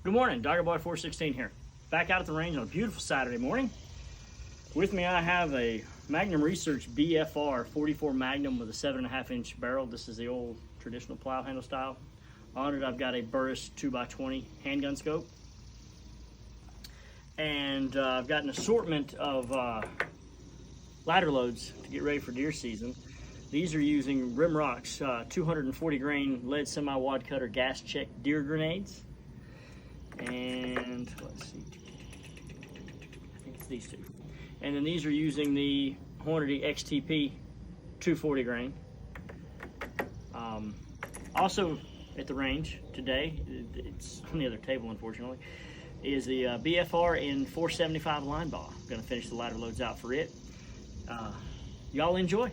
Good morning, Doggerboy 416 here. Back out at the range on a beautiful Saturday morning. With me I have a Magnum Research BFR 44 Magnum with a 7.5 inch barrel. This is the old traditional plow handle style. On it I've got a Burris 2x20 handgun scope. And I've got an assortment of ladder loads to get ready for deer season. These are using Rimrock's 240 grain lead semi-wad cutter gas check deer grenades. And let's see, I think it's these two. And then these are using the Hornady XTP 240 grain. Also at the range today, it's on the other table unfortunately, is the BFR in 475Linebaugh. I'm gonna finish the ladder loads out for it. Y'all enjoy.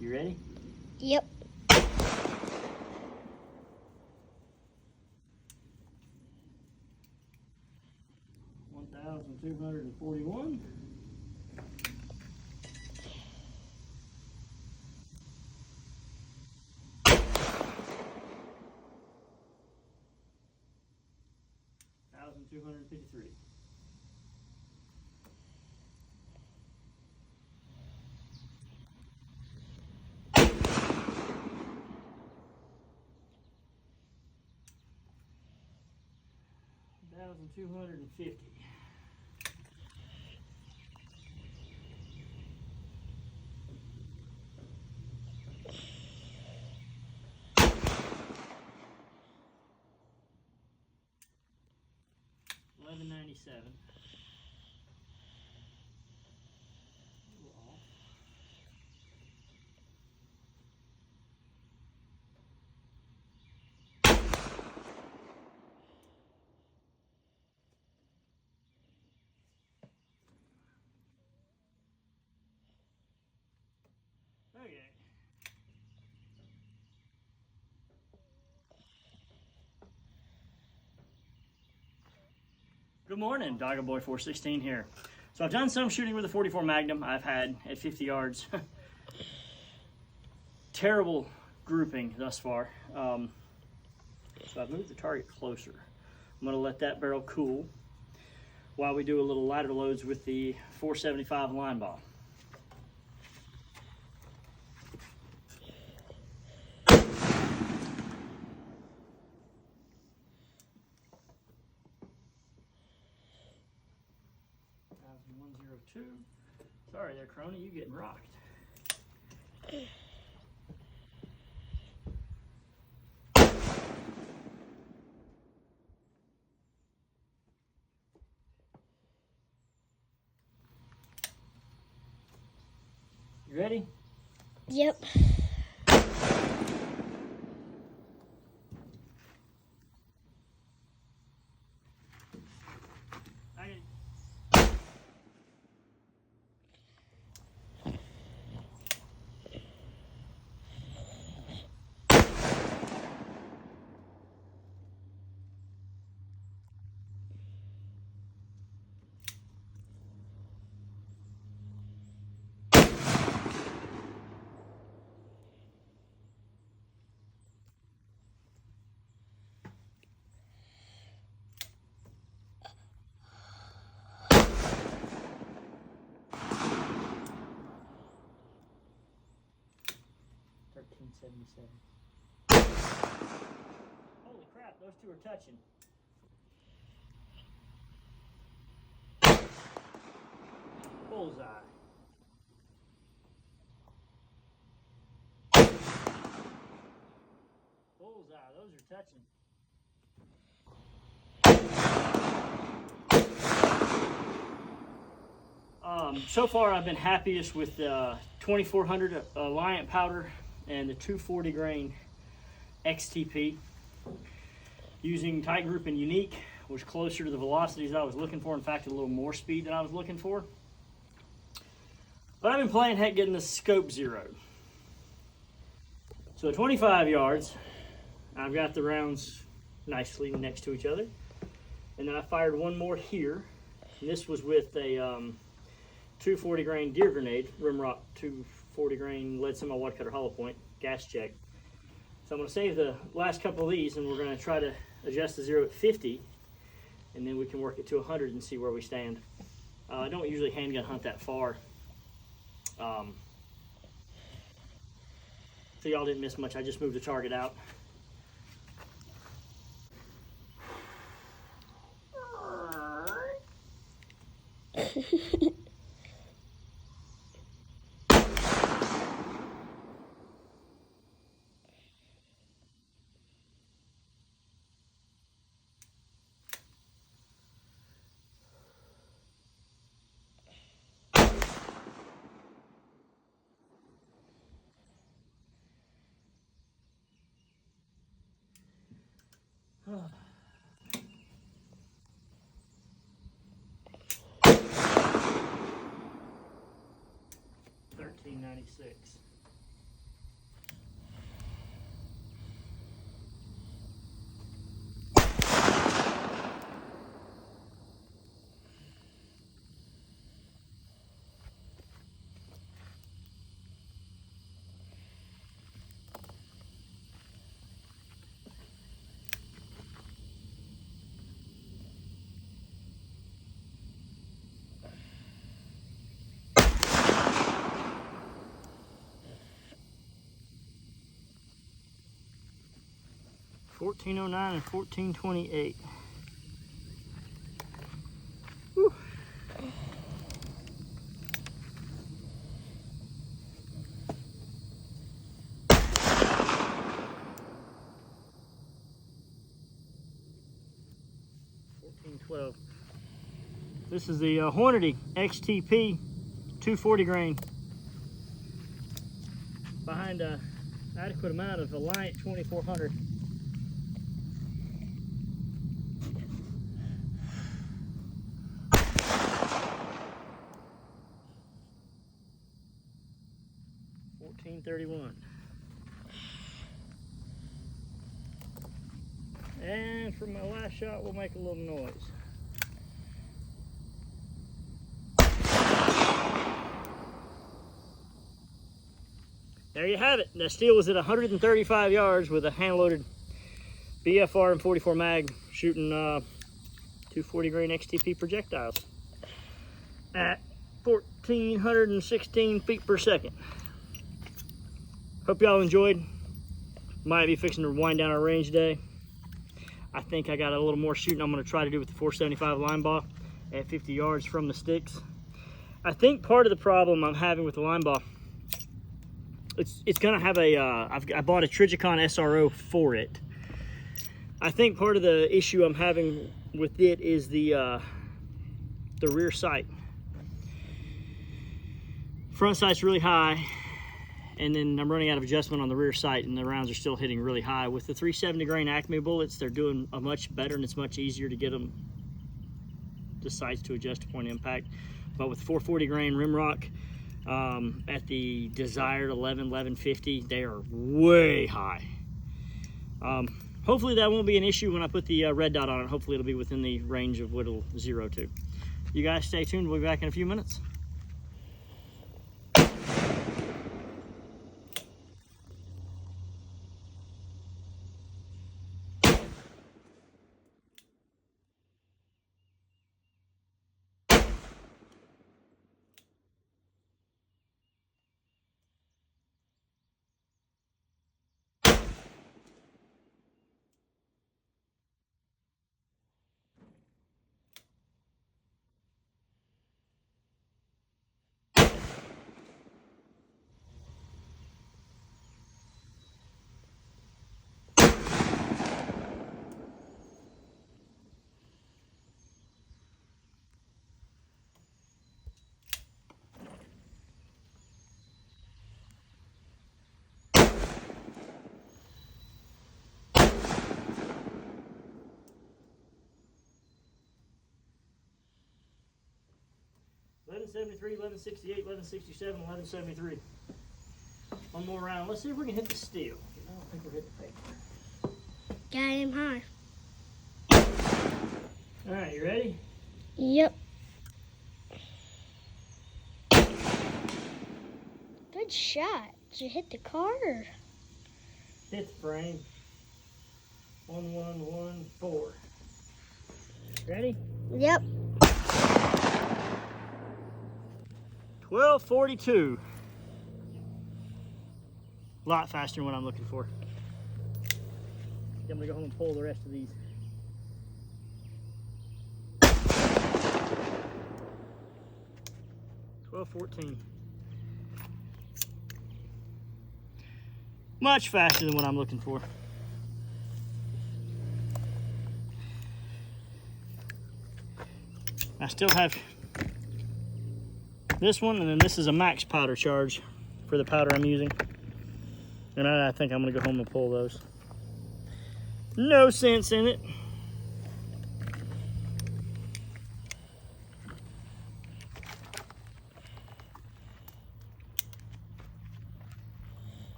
You ready? Yep. 1,241. 1,253. 1,250. 1197. Okay. Good morning, Doggerboy 416 here. So I've done some shooting with a 44 Magnum. I've had at 50 yards. Terrible grouping thus far. So I've moved the target closer. I'm gonna let that barrel cool while we do a little ladder loads with the 475Linebaugh. Sorry there, Crony, you getting rocked. You ready? Yep. Holy crap, those two are touching. Bullseye. Bullseye, those are touching. So far I've been happiest with 2400 Alliant powder and the 240 grain XTP. Using tight group and unique was closer to the velocities I was looking for. In fact, a little more speed than I was looking for. But I've been playing heck getting the scope zeroed. So at 25 yards, I've got the rounds nicely next to each other. And then I fired one more here, And this was with a 240 grain deer grenade, Rimrock 240 grain lead semi wad cutter hollow point, gas check. So I'm going to save the last couple of these, and we're going to try to adjust the zero at 50, and then we can work it to 100 and see where we stand. I don't usually handgun hunt that far, so y'all didn't miss much. I just moved the target out. $13.96. $14.09 and $14.28. Whew. $14.12. This is the Hornady XTP 240 grain. Behind an adequate amount of Alliant 2400. $14.31. And for my last shot, we'll make a little noise. There you have it. The steel was at 135 yards with a hand-loaded BFR and 44 mag shooting 240 grain XTP projectiles at 1,416 feet per second. Hope y'all enjoyed. Might be fixing to wind down our range today. I think I got a little more shooting I'm going to try to do with the 475 Linebaugh at 50 yards from the sticks. I think part of the problem I'm having with the Linebaugh, it's going to have a, I bought a Trigicon SRO for it. I think part of the issue I'm having with it is the rear sight. Front sight's really high, and then I'm running out of adjustment on the rear sight, and the rounds are still hitting really high. With the 370 grain Acme bullets, they're doing a much better, and it's much easier to get them, the sights to adjust to point impact. But with 440 grain Rimrock, at the desired 1150, they are way high. Hopefully that won't be an issue when I put the red dot on it. Hopefully it'll be within the range of what it'll zero to. You guys stay tuned. We'll be back in a few minutes. $11.73, $11.68, $11.67, $11.73. One more round. Let's see if we can hit the steel. I don't think we're hitting the paper. Got him high. All right, you ready? Yep. Good shot. Did you hit the car? Or? Hit the frame. 1114. Ready? Yep. 1242. A lot faster than what I'm looking for. I'm gonna go home and pull the rest of these. $12.14. Much faster than what I'm looking for. I still have this one, and then this is a max powder charge for the powder I'm using. And I think I'm gonna go home and pull those. No sense in it.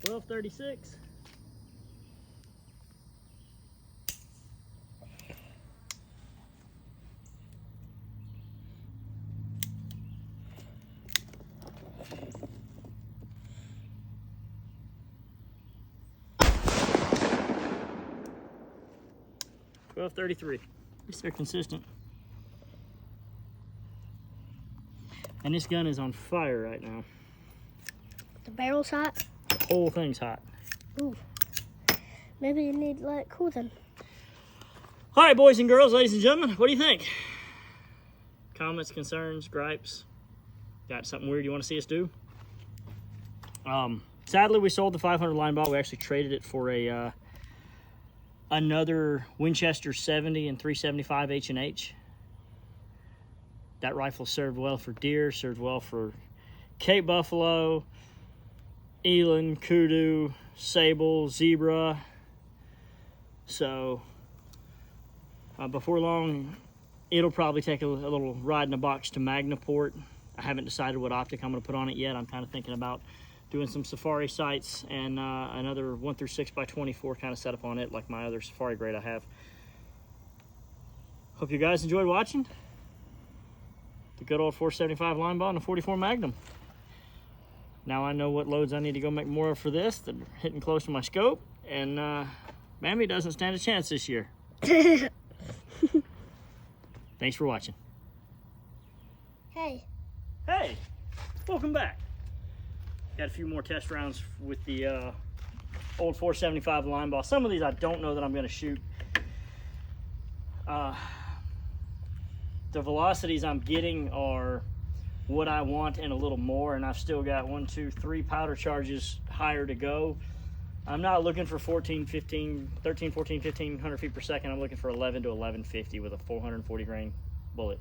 $12.36. $12.33. At least they're consistent. And this gun is on fire right now. The barrel's hot? The whole thing's hot. Ooh. Maybe you need to let it cool then. All right, boys and girls, ladies and gentlemen, what do you think? Comments, concerns, gripes? Got something weird you want to see us do? Sadly, we sold the 500 Linebaugh. We actually traded it for a another Winchester 70 and 375 H&H. That rifle served well for deer, served well for Cape Buffalo, eland, kudu, sable, zebra. So before long, it'll probably take a little ride in a box to Magnaport. I haven't decided what optic I'm going to put on it yet. I'm kind of thinking about doing some safari sights and another 1 through 6 by 24 kind of setup on it, like my other safari grade I have. Hope you guys enjoyed watching the good old 475 Linebaugh and the 44 Magnum. Now I know what loads I need to go make more of for this. They're hitting close to my scope, and Mammy doesn't stand a chance this year. Thanks for watching. Hey. Hey, welcome back. Got a few more test rounds with the old 475 Linebaugh. Some of these I don't know that I'm going to shoot. The velocities I'm getting are what I want and a little more, and I've still got 1, 2, 3 powder charges higher to go. I'm not looking for 13, 14, 1500 feet per second. I'm looking for 11 to 1150 with a 440 grain bullet.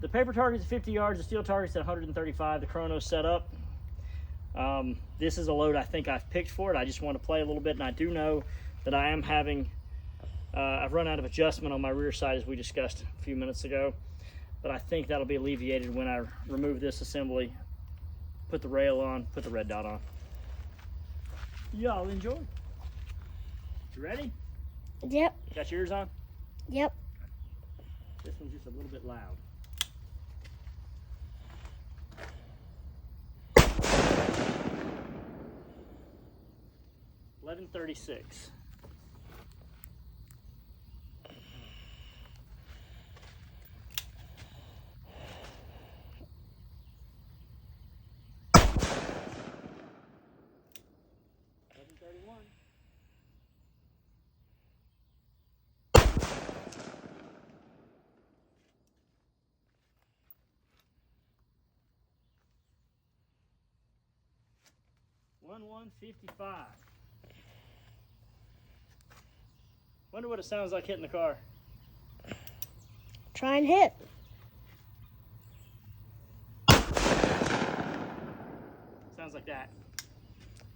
The paper target's 50 yards, the steel target's at 135, the chrono's set up. This is a load I think I've picked for it. I just want to play a little bit, and I do know that I am having, I've run out of adjustment on my rear side as we discussed a few minutes ago, but I think that'll be alleviated when I remove this assembly, put the rail on, put the red dot on. Y'all enjoy. You ready? Yep. Got your ears on? Yep. This one's just a little bit loud. $11.36. $11.31. $11.55. Wonder what it sounds like hitting the car. Try and hit. Sounds like that.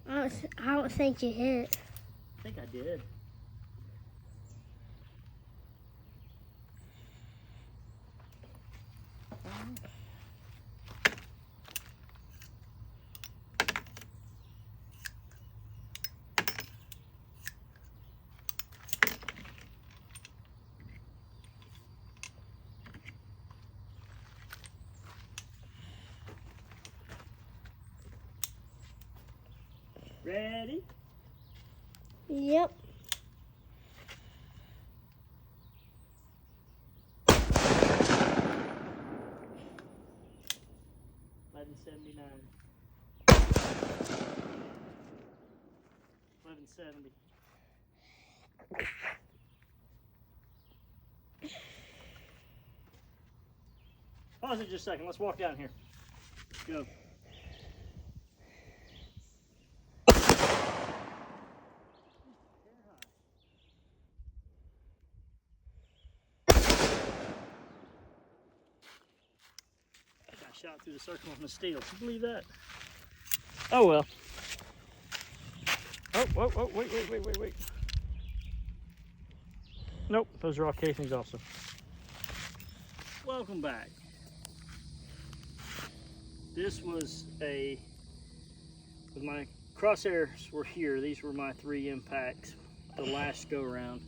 I don't think you hit. I think I did. Ready? Yep. $11.79. $11.70. Pause it just a second. Let's walk down here. Go. I shot through the circle on the steel. Can you believe that? Oh well. Oh, wait. Nope, those are all casings also. Welcome back. This was when my crosshairs were here, these were my 3 impacts the last go around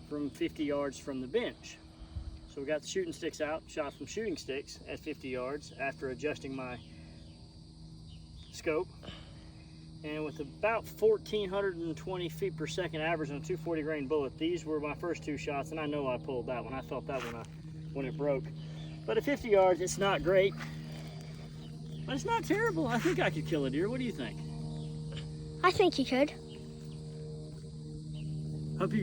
from 50 yards from the bench. So we got the shooting sticks out, shot some shooting sticks at 50 yards after adjusting my scope. And with about 1,420 feet per second average on a 240 grain bullet, these were my first 2 shots, and I know I pulled that one. I felt that one when it broke. But at 50 yards, it's not great, but it's not terrible. I think I could kill a deer. What do you think? I think you could. Hope you